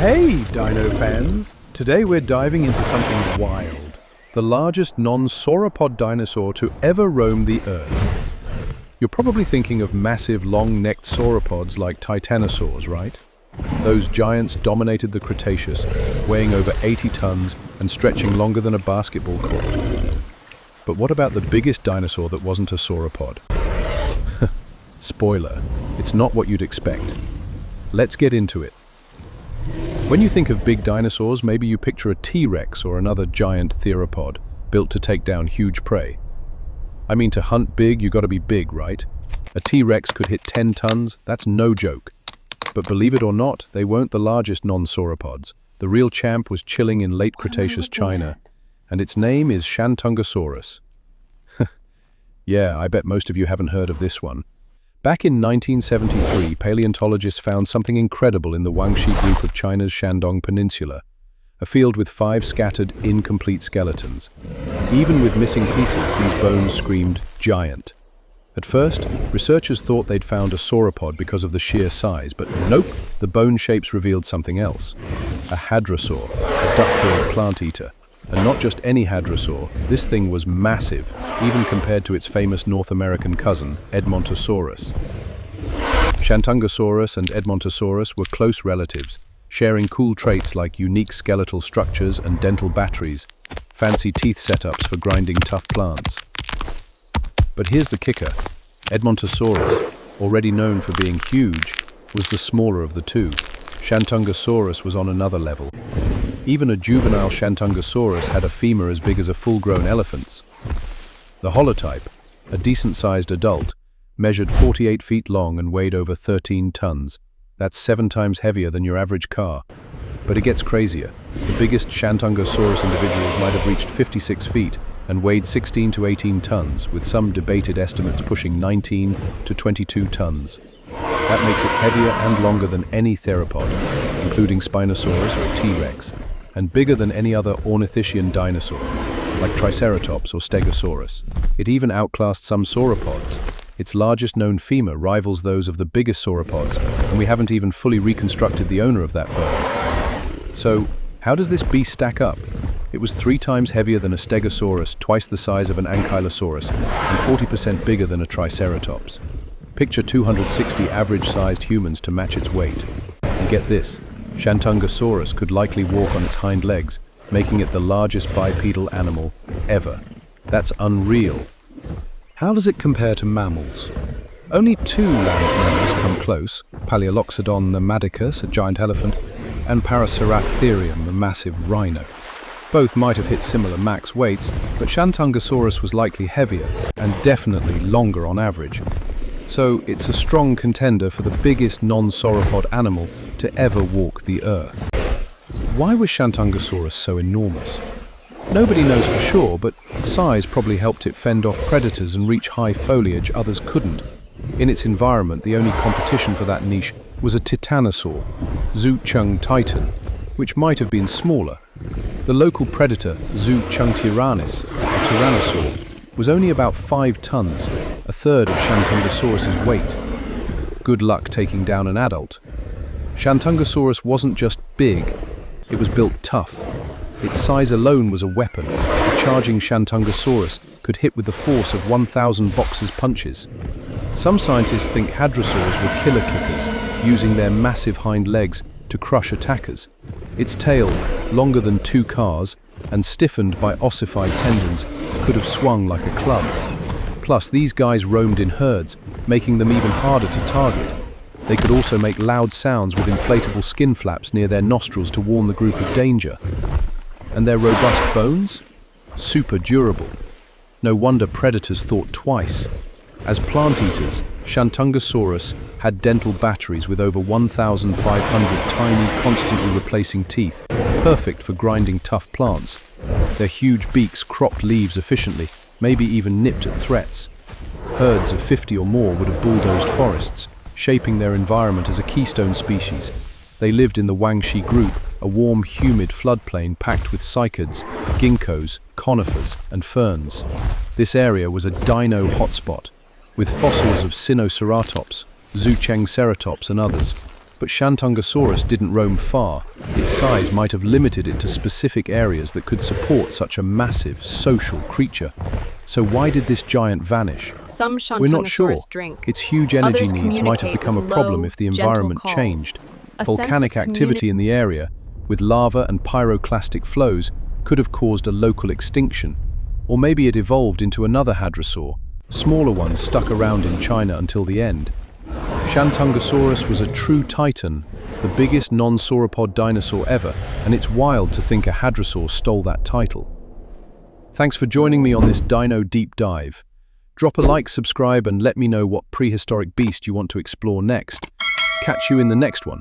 Hey, dino fans! Today we're diving into something wild. The largest non-sauropod dinosaur to ever roam the Earth. You're probably thinking of massive, long-necked sauropods like titanosaurs, right? Those giants dominated the Cretaceous, weighing over 80 tons and stretching longer than a basketball court. But what about the biggest dinosaur that wasn't a sauropod? Spoiler, it's not what you'd expect. Let's get into it. When you think of big dinosaurs, maybe you picture a T-Rex or another giant theropod built to take down huge prey. I mean, to hunt big, you gotta be big, right? A T-Rex could hit 10 tons, that's no joke. But believe it or not, they weren't the largest non-sauropods. The real champ was chilling in late Cretaceous China, and its name is Shantungosaurus. Yeah, I bet most of you haven't heard of this one. Back in 1973, paleontologists found something incredible in the Guangxi group of China's Shandong Peninsula, a field with 5 scattered, incomplete skeletons. Even with missing pieces, these bones screamed giant. At first, researchers thought they'd found a sauropod because of the sheer size, but nope, the bone shapes revealed something else. A hadrosaur, a duck-billed plant-eater. And not just any hadrosaur, this thing was massive, even compared to its famous North American cousin, Edmontosaurus. Shantungosaurus and Edmontosaurus were close relatives, sharing cool traits like unique skeletal structures and dental batteries, fancy teeth setups for grinding tough plants. But here's the kicker. Edmontosaurus, already known for being huge, was the smaller of the two. Shantungosaurus was on another level. Even a juvenile Shantungosaurus had a femur as big as a full-grown elephant's. The holotype, a decent-sized adult, measured 48 feet long and weighed over 13 tons. That's 7 times heavier than your average car. But it gets crazier. The biggest Shantungosaurus individuals might have reached 56 feet and weighed 16 to 18 tons, with some debated estimates pushing 19 to 22 tons. That makes it heavier and longer than any theropod, including Spinosaurus or T-Rex, and bigger than any other ornithischian dinosaur, like Triceratops or Stegosaurus. It even outclassed some sauropods. Its largest known femur rivals those of the biggest sauropods, and we haven't even fully reconstructed the owner of that bird. So, how does this beast stack up? It was 3 times heavier than a Stegosaurus, twice the size of an Ankylosaurus, and 40% bigger than a Triceratops. Picture 260 average-sized humans to match its weight. And get this, Shantungosaurus could likely walk on its hind legs, making it the largest bipedal animal ever. That's unreal. How does it compare to mammals? Only 2 land mammals come close, Paleoloxodon namadicus, a giant elephant, and Paraceratherium, a massive rhino. Both might have hit similar max weights, but Shantungosaurus was likely heavier and definitely longer on average. So it's a strong contender for the biggest non-sauropod animal to ever walk the Earth. Why was Shantungosaurus so enormous? Nobody knows for sure, but size probably helped it fend off predators and reach high foliage others couldn't. In its environment, the only competition for that niche was a titanosaur, Zhucheng titan, which might have been smaller. The local predator, Zhuchengtiranis, a tyrannosaur, was only about 5 tons, a third of Shantungosaurus's weight. Good luck taking down an adult. Shantungosaurus wasn't just big, it was built tough. Its size alone was a weapon. A charging Shantungosaurus could hit with the force of 1,000 boxers' punches. Some scientists think hadrosaurs were killer kickers, using their massive hind legs to crush attackers. Its tail, longer than 2 cars, and stiffened by ossified tendons, could have swung like a club. Plus, these guys roamed in herds, making them even harder to target. They could also make loud sounds with inflatable skin flaps near their nostrils to warn the group of danger. And their robust bones? Super durable. No wonder predators thought twice. As plant-eaters, Shantungosaurus had dental batteries with over 1,500 tiny, constantly replacing teeth, perfect for grinding tough plants. Their huge beaks cropped leaves efficiently, maybe even nipped at threats. Herds of 50 or more would have bulldozed forests, shaping their environment as a keystone species. They lived in the Guangxi group, a warm, humid floodplain packed with cycads, ginkgos, conifers, and ferns. This area was a dino hotspot, with fossils of Sinoceratops, Zhuchengceratops, and others. But Shantungosaurus didn't roam far. Its size might have limited it to specific areas that could support such a massive, social creature. So why did this giant vanish? Some We're not sure. Shantungosaurus drink. Its huge energy Others needs might have communicate become a with problem low, if the gentle environment calls. changed. A sense Volcanic of activity in the area, with lava and pyroclastic flows, could have caused a local extinction. Or maybe it evolved into another hadrosaur. Smaller ones stuck around in China until the end. Shantungosaurus was a true titan, the biggest non-sauropod dinosaur ever, and it's wild to think a hadrosaur stole that title. Thanks for joining me on this dino deep dive. Drop a like, subscribe, and let me know what prehistoric beast you want to explore next. Catch you in the next one.